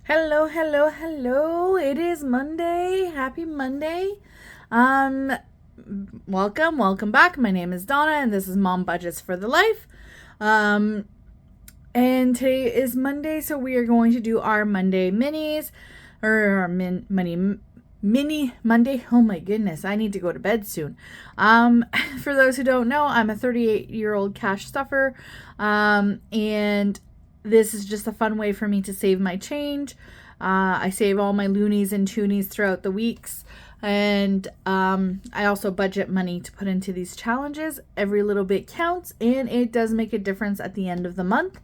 Hello, hello, hello. It is Monday. Happy Monday. Um welcome back. My name is Donna and this is Mom Budgets for the Life. Um and today is Monday, so we are going to do our Monday minis or our mini Monday. Oh my goodness, I need to go to bed soon. For those who don't know, I'm a 38-year-old cash stuffer. And this is just a fun way for me to save my change. I save all my loonies and toonies throughout the weeks. And I also budget money to put into these challenges. Every little bit counts, and it does make a difference at the end of the month.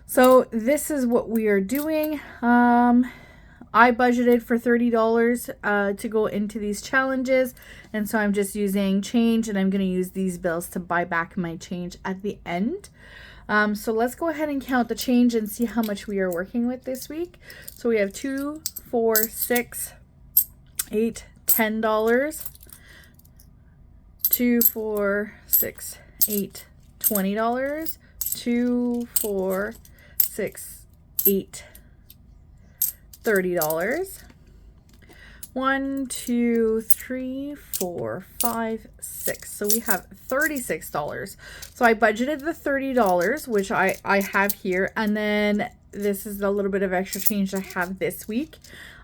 So this is what we are doing. I budgeted for $30 to go into these challenges, and so I'm just using change, and I'm going to use these bills to buy back my change at the end. So let's go ahead and count the change and see how much we are working with this week. So we have $2, $4, $6, $8, $10, $2, $4, $6, $8, $20, $2, $4, $6, $8, $30. 1, 2, 3, 4, 5, 6. So we have $36. So I budgeted the $30, which I have here. And then this is a little bit of extra change I have this week.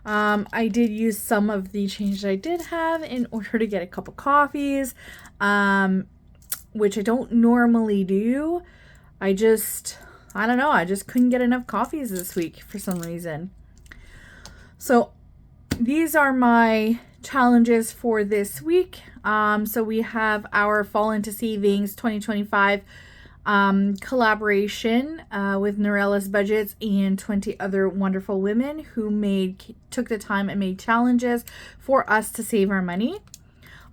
I did use some of the change I did have in order to get a couple coffees, which I don't normally do. I don't know. I just couldn't get enough coffees this week for some reason. So these are my challenges for this week. So we have our Fall into Savings 2025 collaboration with Norellis Budgets and 20 other wonderful women who took the time and made challenges for us to save our money.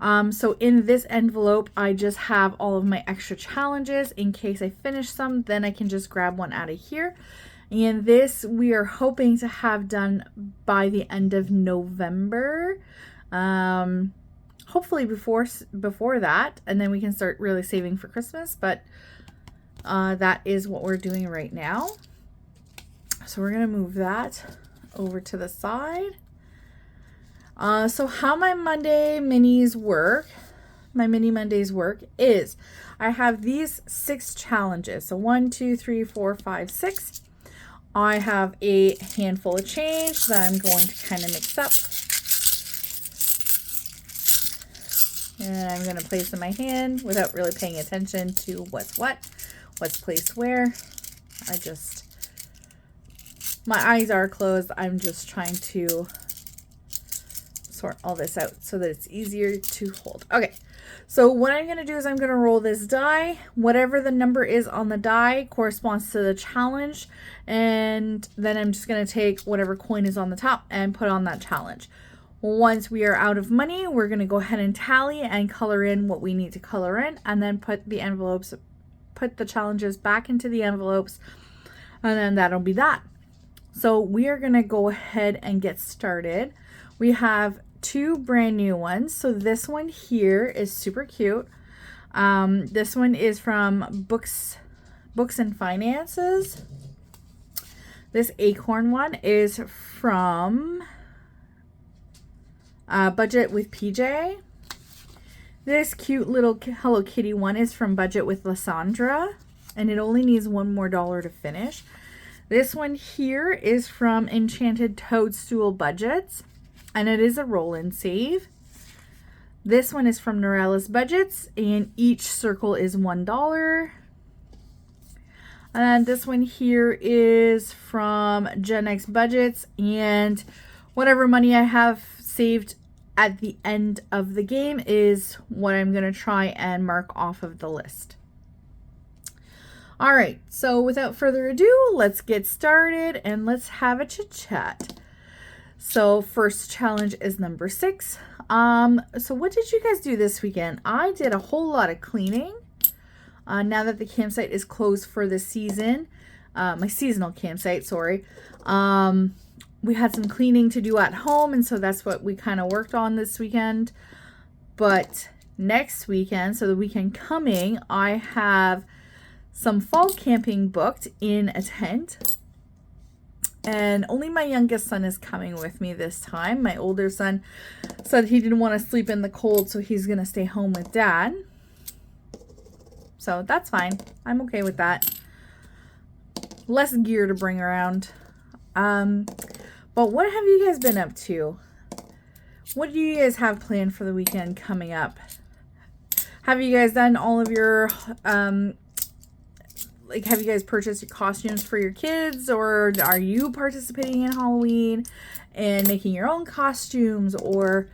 So in this envelope, I just have all of my extra challenges. In case I finish some, then I can just grab one out of here. And this we are hoping to have done by the end of November. Hopefully before that, and then we can start really saving for Christmas. But that is what we're doing right now. So we're gonna move that over to the side. So how my Monday minis work, my mini Mondays work is I have these 6 challenges. So 1, 2, 3, 4, 5, 6. I have a handful of change that I'm going to kind of mix up. And I'm going to place in my hand without really paying attention to what's placed where. My eyes are closed. I'm just trying to sort all this out so that it's easier to hold. Okay, so what I'm going to do is I'm going to roll this die. Whatever the number is on the die corresponds to the challenge, and then I'm just going to take whatever coin is on the top and put on that challenge. Once we are out of money, we're going to go ahead and tally and color in what we need to color in, and then put the challenges back into the envelopes, and then that'll be that. So we are going to go ahead and get started. We have 2 brand new ones. So this one here is super cute. This one is from Books and Finances. This acorn one is from Budget with PJ. This cute little Hello Kitty one is from Budget with Lysandra, and it only needs $1 more to finish. This one here is from Enchanted Toadstool Budgets, and it is a roll and save. This one is from Norellis Budgets, and each circle is $1. And this one here is from Gen X Budgets, and whatever money I have saved at the end of the game is what I'm going to try and mark off of the list. All right, so without further ado, let's get started and let's have a chit chat. So first challenge is number 6. So what did you guys do this weekend? I did a whole lot of cleaning. Now that the campsite is closed for the season, my seasonal campsite, sorry. We had some cleaning to do at home, and so that's what we kind of worked on this weekend. But next weekend, so the weekend coming, I have some fall camping booked in a tent. And only my youngest son is coming with me this time. My older son said he didn't want to sleep in the cold, so he's going to stay home with dad. So that's fine. I'm okay with that. Less gear to bring around. But what have you guys been up to? What do you guys have planned for the weekend coming up? Have you guys done all of your, have you guys purchased your costumes for your kids, or are you participating in Halloween and making your own costumes, or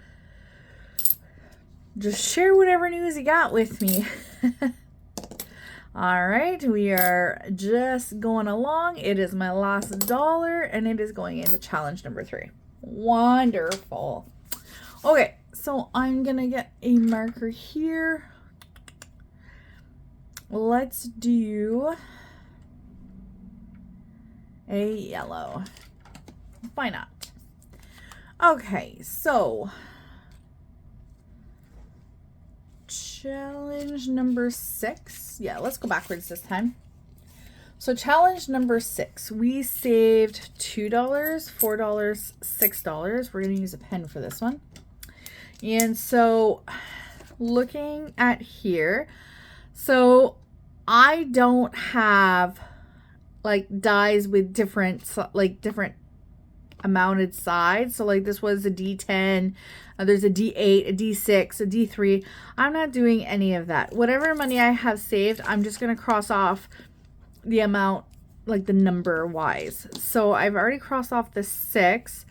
just share whatever news you got with me. All right, we are just going along. It is my last dollar, and it is going into challenge number 3. Wonderful. Okay, so I'm gonna get a marker here. Let's do a yellow. Why not? Okay, so challenge number 6. Yeah, let's go backwards this time. So challenge number 6, we saved $2, $4, $6. We're going to use a pen for this one. And so looking at here, so I don't have like dies with different amounted sides. So like this was a D10, there's a D8, a D6, a D3. I'm not doing any of that. Whatever money I have saved, I'm just going to cross off the amount, like the number wise. So I've already crossed off the 6,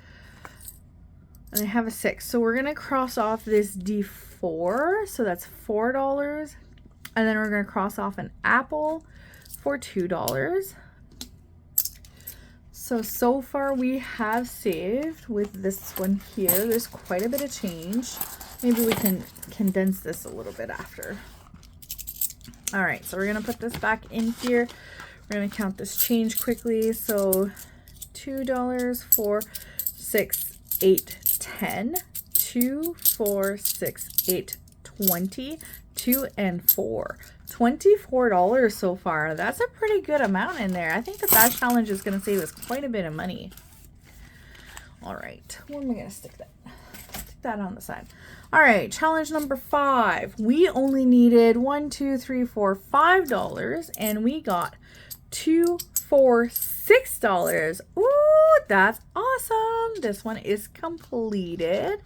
and I have a 6. So we're going to cross off this D4. So that's $4. And then we're going to cross off an apple for $2. So far we have saved with this one here. There's quite a bit of change. Maybe we can condense this a little bit after. All right, so we're going to put this back in here. We're going to count this change quickly. So $2, 4, 6, 8, 10, 2, 4, 6, 8, 20, 2, and 4. $24 so far. That's a pretty good amount in there. I think that challenge is going to save us quite a bit of money. All right, where am I going to stick that? Stick that on the side. All right, challenge number 5. We only needed $1, $2, $3, $4, $5, and we got $2, $4, $6. Ooh, that's awesome. This one is completed.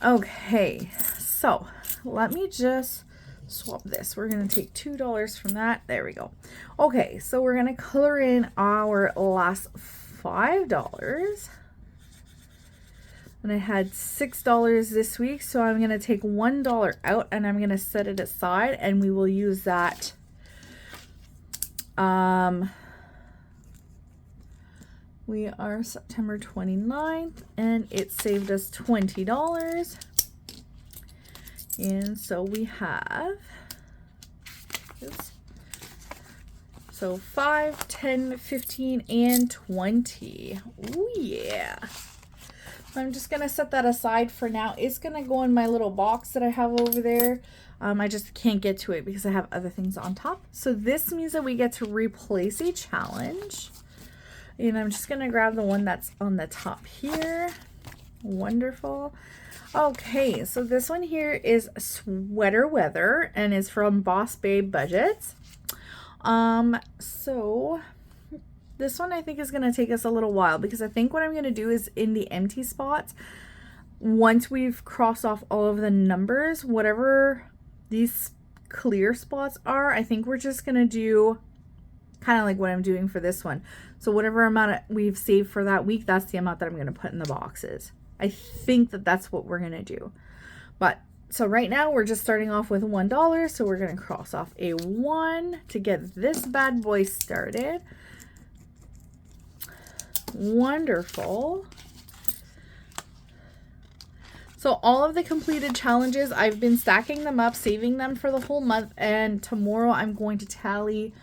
Okay, so let me just swap this. We're going to take $2 from that. There we go. Okay, so we're going to color in our last $5. And I had $6 this week, so I'm going to take $1 out and I'm going to set it aside, and we will use that we are September 29th, and it saved us $20. And so we have, oops, so 5, 10, 15, and 20. Oh yeah. I'm just going to set that aside for now. It's going to go in my little box that I have over there. I just can't get to it because I have other things on top. So this means that we get to replace a challenge. And I'm just going to grab the one that's on the top here. Wonderful. Okay, so this one here is Sweater Weather and is from Boss Babe Budgets. So this one I think is going to take us a little while, because I think what I'm going to do is in the empty spots, once we've crossed off all of the numbers, whatever these clear spots are, I think we're just going to do kind of like what I'm doing for this one. So whatever amount we've saved for that week, that's the amount that I'm going to put in the boxes. I think that that's what we're going to do. But so right now we're just starting off with $1. So we're going to cross off a 1 to get this bad boy started. Wonderful. So all of the completed challenges, I've been stacking them up, saving them for the whole month. And tomorrow I'm going to tally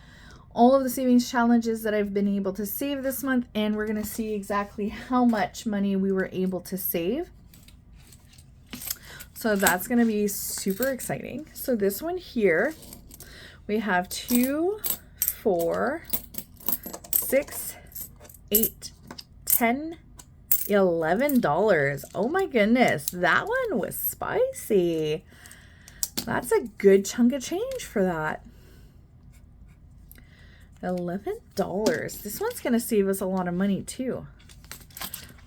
all of the savings challenges that I've been able to save this month, and we're going to see exactly how much money we were able to save. So that's going to be super exciting. So this one here, we have 2, 4, 6, $8, $10, $11. Oh my goodness, that one was spicy. That's a good chunk of change for that. $11. This one's going to save us a lot of money too.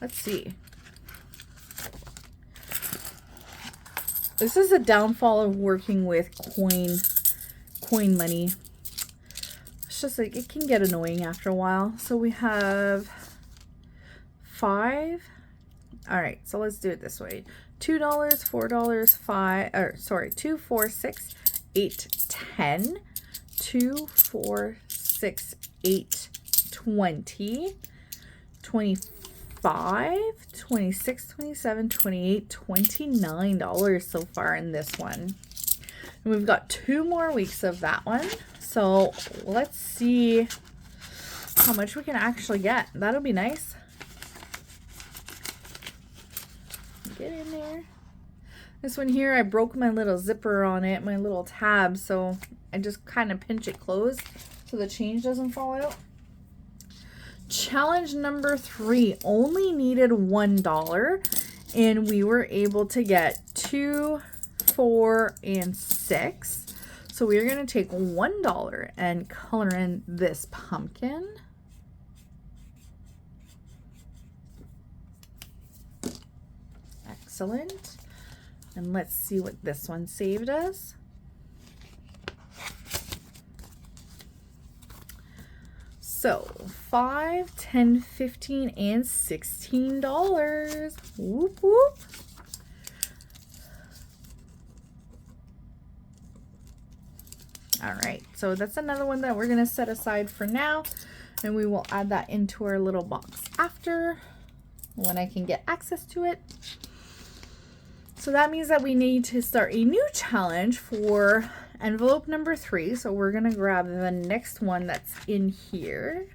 Let's see. This is a downfall of working with coin money. It's just like it can get annoying after a while. So we have 5. All right, so let's do it this way. $2, $4, 5, or sorry, 2, 4, 6, 8, 10, 2, 4, 6, 8, 20, 25, 26, 27, 28, $29 so far in this one. And we've got 2 more weeks of that one. So let's see how much we can actually get. That'll be nice. Get in there. This one here, I broke my little zipper on it, my little tab, so I just kind of pinch it closed so the change doesn't fall out. Challenge number 3 only needed $1, and we were able to get 2, 4, and 6. So we're going to take $1 and color in this pumpkin. Excellent. And let's see what this one saved us. So 5, 10, 15, and $16. Whoop, whoop. All right, so that's another one that we're going to set aside for now, and we will add that into our little box after when I can get access to it. So that means that we need to start a new challenge for envelope number 3. So we're going to grab the next one that's in here.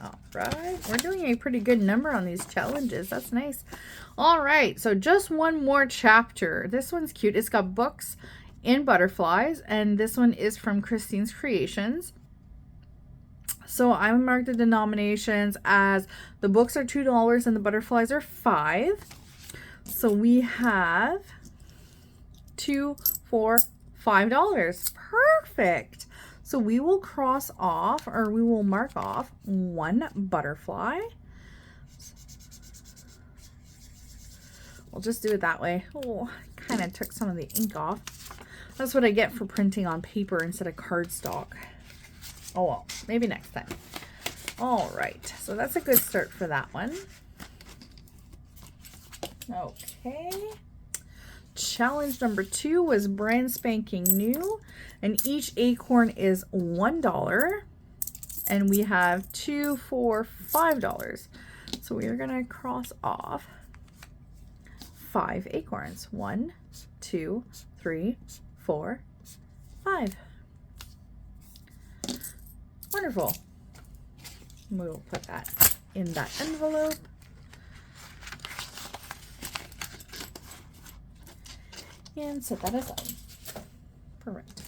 All right, we're doing a pretty good number on these challenges. That's nice. All right, so just one more chapter. This one's cute. It's got books and butterflies, and this one is from Christine's Creations. So I marked the denominations as the books are $2 and the butterflies are $5. So we have 2, 4, $5. Perfect. So we will cross off, or we will mark off 1 butterfly. We'll just do it that way. Oh, kind of took some of the ink off. That's what I get for printing on paper instead of cardstock. Oh well, maybe next time. All right, so that's a good start for that one. Okay. Challenge number 2 was brand spanking new, and each acorn is $1, and we have 2, 4, $5. So we are going to cross off 5 acorns. 1, 2, 3, 4, 5. Wonderful. We'll put that in that envelope. And set that aside. Perfect.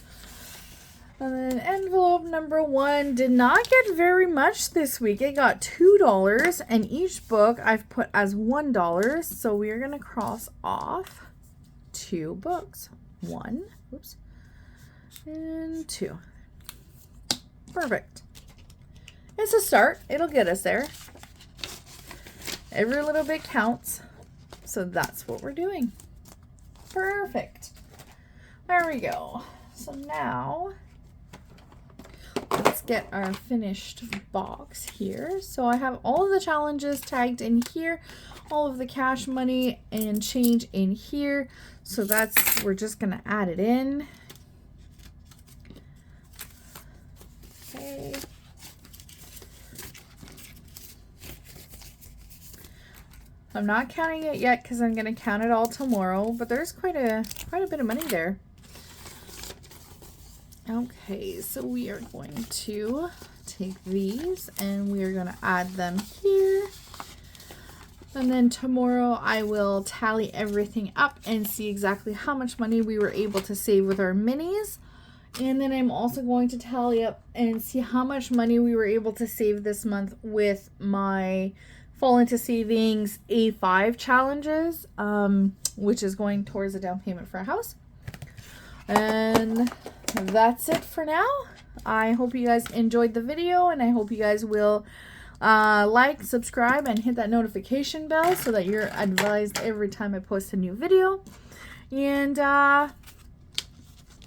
And then envelope number 1 did not get very much this week. It got $2, and each book I've put as $1. So we are going to cross off 2 books. 1, oops, and 2. Perfect. It's a start. It'll get us there. Every little bit counts. So that's what we're doing. Perfect. There we go. So now let's get our finished box here. So I have all of the challenges tagged in here, all of the cash money and change in here. So that's, we're just going to add it in. Okay. I'm not counting it yet because I'm going to count it all tomorrow, but there's quite a bit of money there. Okay, so we are going to take these and we are going to add them here. And then tomorrow I will tally everything up and see exactly how much money we were able to save with our minis And then I'm also going to tally up and see how much money we were able to save this month with my Fall Into Savings A5 challenges, which is going towards a down payment for a house. And that's it for now. I hope you guys enjoyed the video, and I hope you guys will like, subscribe, and hit that notification bell so that you're advised every time I post a new video. And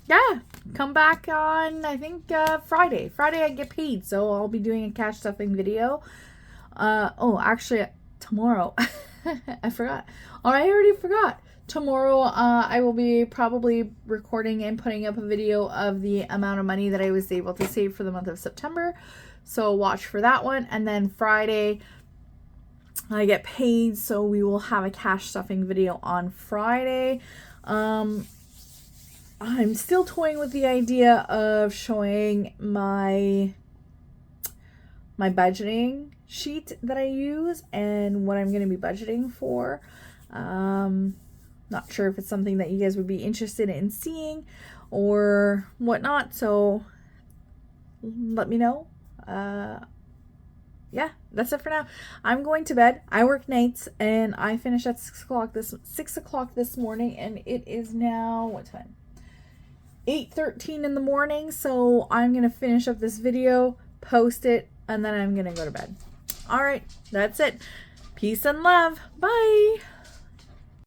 yeah, come back on, I think, Friday. Friday I get paid, so I'll be doing a cash stuffing video. Oh, actually, tomorrow. I forgot. Oh, I already forgot. Tomorrow, I will be probably recording and putting up a video of the amount of money that I was able to save for the month of September. So watch for that one. And then Friday, I get paid, so we will have a cash stuffing video on Friday. I'm still toying with the idea of showing my budgeting sheet that I use and what I'm going to be budgeting for. Not sure if it's something that you guys would be interested in seeing or whatnot, so let me know. Yeah, that's it for now. I'm going to bed. I work nights, and I finish at 6 o'clock this morning, and it is now, what time? 8:13 in the morning, so I'm going to finish up this video, post it, and then I'm going to go to bed. All right, that's it. Peace and love. Bye.